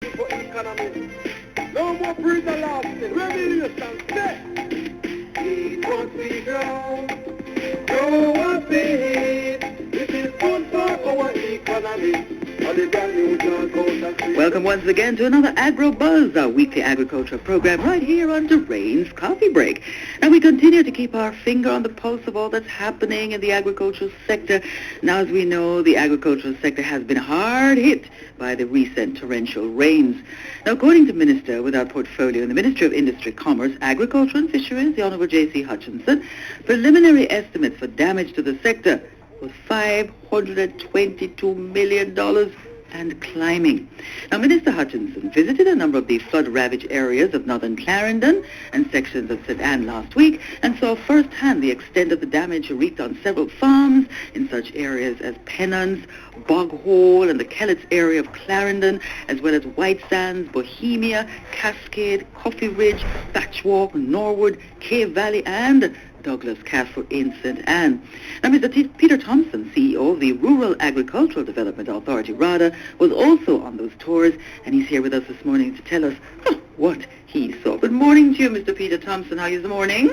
For economy. No more breathing lasting. Revolution set. Eat what we grow. Grow what we eat. This is good for our economy. Welcome once again to another Agrobuzz, our weekly agriculture program right here on Rain's Coffee Break. Now we continue to keep our finger on the pulse of all that's happening in the agricultural sector. Now, as we know, the agricultural sector has been hard hit by the recent torrential rains. Now, according to Minister with our portfolio in the Ministry of Industry, Commerce, Agriculture and Fisheries, the Honourable J.C. Hutchinson, preliminary estimates for damage to the sector was $522 million and climbing. Now, Minister Hutchinson visited a number of the flood-ravaged areas of northern Clarendon and sections of St. Anne last week and saw firsthand the extent of the damage wreaked on several farms in such areas as Pennons, Bog Hole, and the Kellett's area of Clarendon, as well as White Sands, Bohemia, Cascade, Coffee Ridge, Batchwalk, Norwood, Cave Valley, and Douglas Castle in St. Anne. Now, Mr. Peter Thompson, CEO of the Rural Agricultural Development Authority, RADA, was also on those tours, and he's here with us this morning to tell us what he saw. Good morning to you, Mr. Peter Thompson. How is the morning?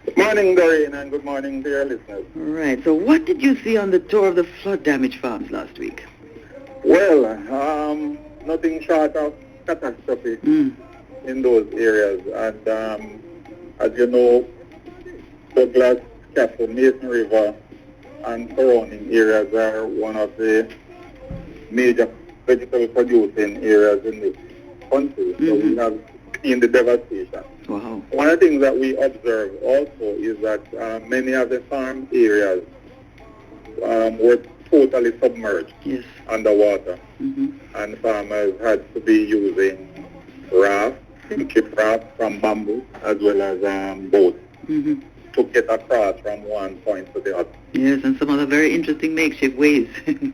Good morning, Doreen, and good morning to your listeners. Right. So what did you see on the tour of the flood-damaged farms last week? Well, nothing short of catastrophe in those areas. And as you know, Douglas, Castle, Mason River, and surrounding areas are one of the major vegetable producing areas in this country. So we have seen the devastation. Wow. One of the things that we observe also is that many of the farm areas were totally submerged underwater. And farmers had to be using rafts, ship rafts from bamboo, as well as boats. To get across from one point to the other. Yes, and some other very interesting makeshift ways.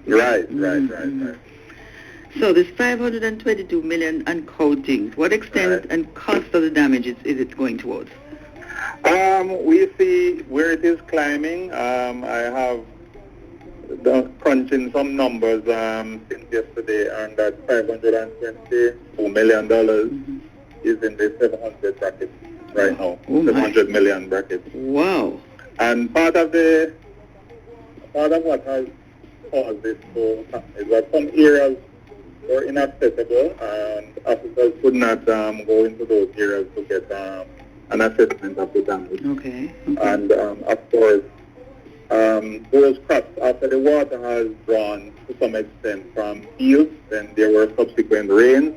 Right. So this 522 million and counting, what extent and cost of the damage is it going towards? We see where it is climbing. I have crunching some numbers since yesterday, and that $522 million is in the 700 bracket. Right now, 700 million brackets. Wow! And part of what has caused this to happen is that some areas were inaccessible, and officers could not go into those areas to get an assessment of the damage. Okay. And of course, those crops, after the water has drawn to some extent from fields, then there were subsequent rains,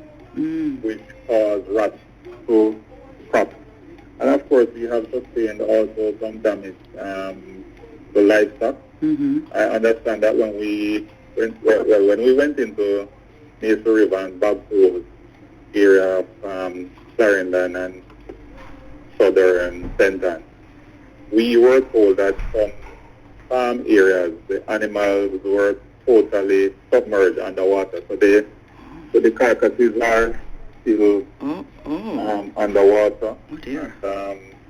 which caused rot to crops. And of course, we have sustained also some damage to livestock. I understand that when we went into Mason River and Bog Hole area of Clarendon and southern St. Anne, we were told that some farm areas, the animals were totally submerged underwater. So the carcasses are still underwater. Oh dear.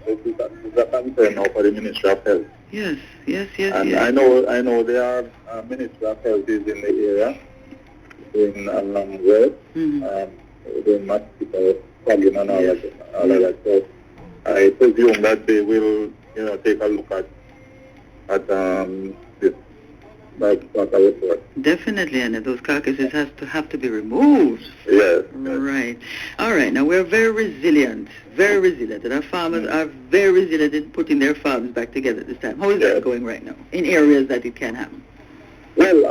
This is a concern now for the Ministry of Health. Yes. And I know there are Ministry of Health is in the area in Wales, doing mosquito problem and all of that. So I presume that they will, take a look at this. Definitely, and those carcasses have to be removed. Yes. Right. All right. Now we're very resilient, and our farmers are very resilient in putting their farms back together this time. How is that going right now in areas that it can happen? Well,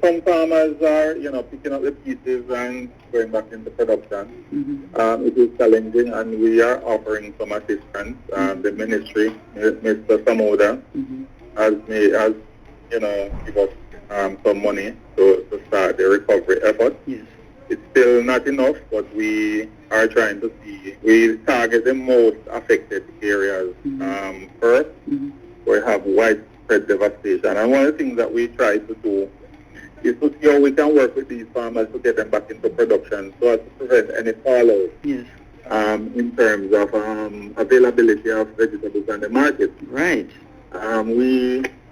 some farmers are, picking up the pieces and going back into production. It is challenging, and we are offering some assistance. The ministry, Mr. Samoda, has give us some money to start the recovery effort. Yes. It's still not enough, but we are trying to see. We target the most affected areas first, where we have widespread devastation. And one of the things that we try to do is to see how we can work with these farmers to get them back into production so as to prevent any fallout. Yes. In terms of availability of vegetables on the market. Right.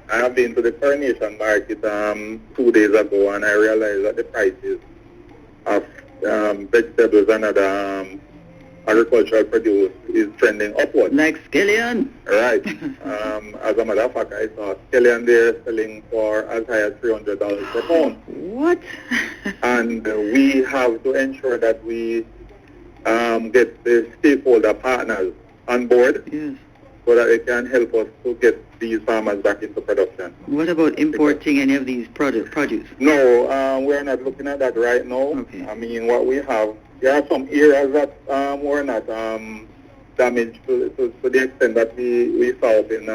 I have been to the Coronation Market 2 days ago, and I realized that the prices of vegetables and other agricultural produce is trending upward. Like scallion. Right. As a matter of fact, I saw scallion there selling for as high as $300 per pound. What? And we have to ensure that we get the stakeholder partners on board, yes, so that it can help us to get these farmers back into production. What about importing any of these produce? No, we're not looking at that right now. Okay. I mean, what we have, there are some areas that were not damaged to the extent that we saw up in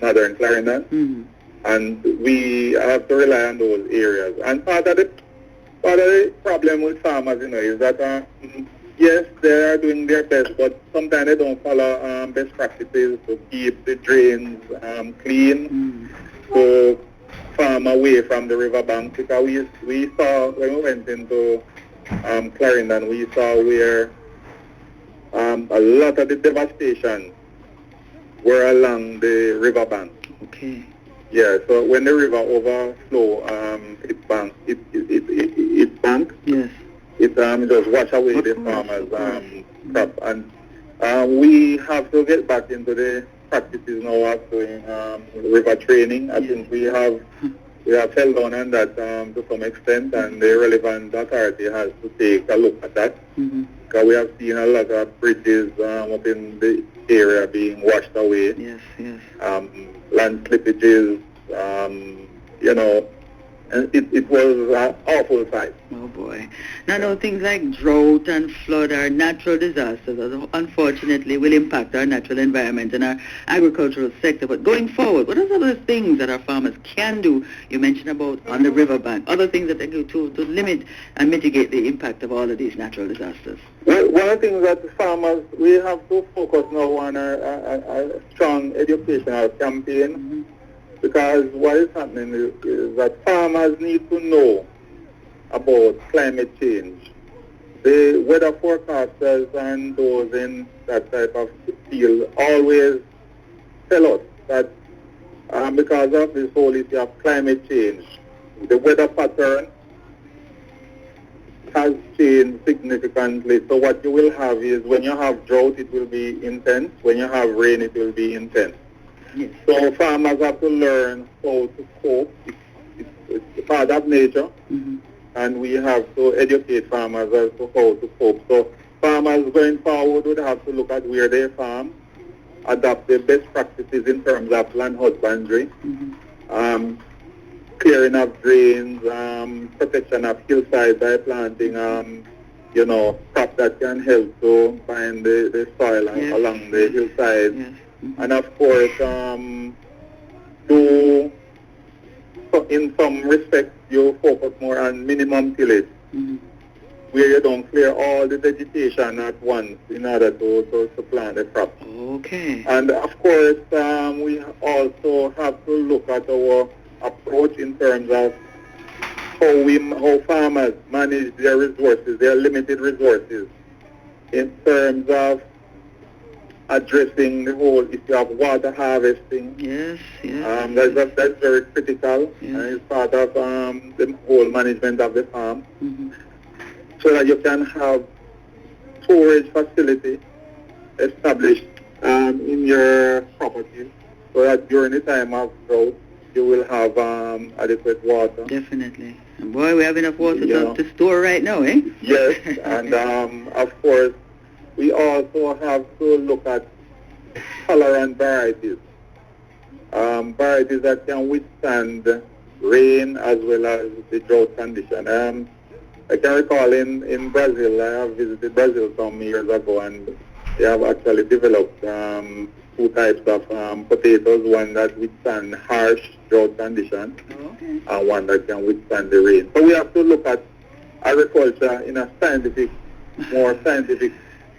northern Clarendon. Mm-hmm. And we have to rely on those areas. And part of the problem with farmers, is that yes, they are doing their best, but sometimes they don't follow best practices to keep the drains clean, to farm away from the riverbank. Because we saw, when we went into Clarendon, we saw where a lot of the devastation were along the riverbank. Okay. Yeah, so when the river overflow its bank, yes, it just wash away the farmers' crop. And we have to get back into the practices now of doing river training. I think we have held on that to some extent, and the relevant authority has to take a look at that. Because we have seen a lot of bridges up in the area being washed away. Yes, yes. Land slippages, and it was an awful sight. Oh boy. Now, things like drought and flood are natural disasters that unfortunately will impact our natural environment and our agricultural sector. But going forward, what are some of the things that our farmers can do? You mentioned about on the riverbank, other things that they do to limit and mitigate the impact of all of these natural disasters. Well, one of the things that the farmers, we have to focus now on a strong educational campaign, because what is happening is that farmers need to know about climate change. The weather forecasters and those in that type of field always tell us that because of this whole issue of climate change, the weather pattern has changed significantly. So what you will have is when you have drought, it will be intense. When you have rain, it will be intense. Yes. So farmers have to learn how to cope. It's part of nature, and we have to educate farmers as to how to cope. So farmers going forward would have to look at where they farm, adopt the best practices in terms of land husbandry, clearing of drains, protection of hillsides by planting, crop that can help to bind the soil along the hillsides. Yes. And of course, in some respects, you focus more on minimum tillage, where you don't clear all the vegetation at once in order to plant the crop. Okay. And of course, we also have to look at our approach in terms of how farmers manage their resources, their limited resources, in terms of addressing the whole issue of water harvesting. Yes, yes. That's very critical, and it's part of the whole management of the farm, so that you can have storage facility established in your property, so that during the time of drought, you will have adequate water. Definitely. And boy, we have enough water to store right now, eh? Yes, and of course, we also have to look at tolerant varieties, varieties that can withstand rain as well as the drought condition. I can recall in Brazil, I have visited Brazil some years ago, and they have actually developed two types of potatoes, one that withstand harsh drought conditions, and one that can withstand the rain. So we have to look at agriculture in a more scientific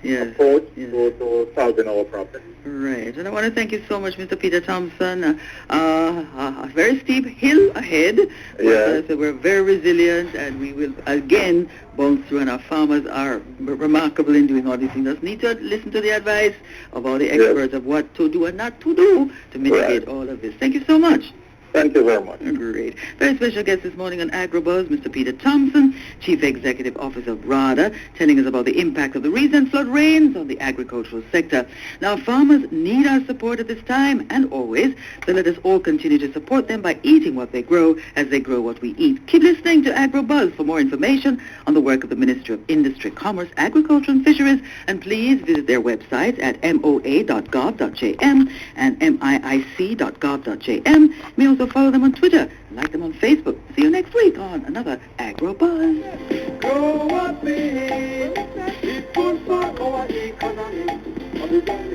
approach to solving our problems. Right, and I want to thank you so much, Mr. Peter Thompson. A very steep hill ahead. So we're very resilient, and we will again bounce through, and our farmers are remarkable in doing all these things. Just need to listen to the advice of all the experts of what to do and not to do to mitigate all of this. Thank you so much. Thank you very much. Great. Very special guest this morning on Agrobuzz, Mr. Peter Thompson, Chief Executive Officer of RADA, telling us about the impact of the recent flood rains on the agricultural sector. Now, farmers need our support at this time and always, so let us all continue to support them by eating what they grow as they grow what we eat. Keep listening to Agrobuzz for more information on the work of the Ministry of Industry, Commerce, Agriculture and Fisheries, and please visit their website at moa.gov.jm and miic.gov.jm. You may also follow them on Twitter, like them on Facebook. See you next week on another Agrobuzz. Grow up in, it's good for our economy.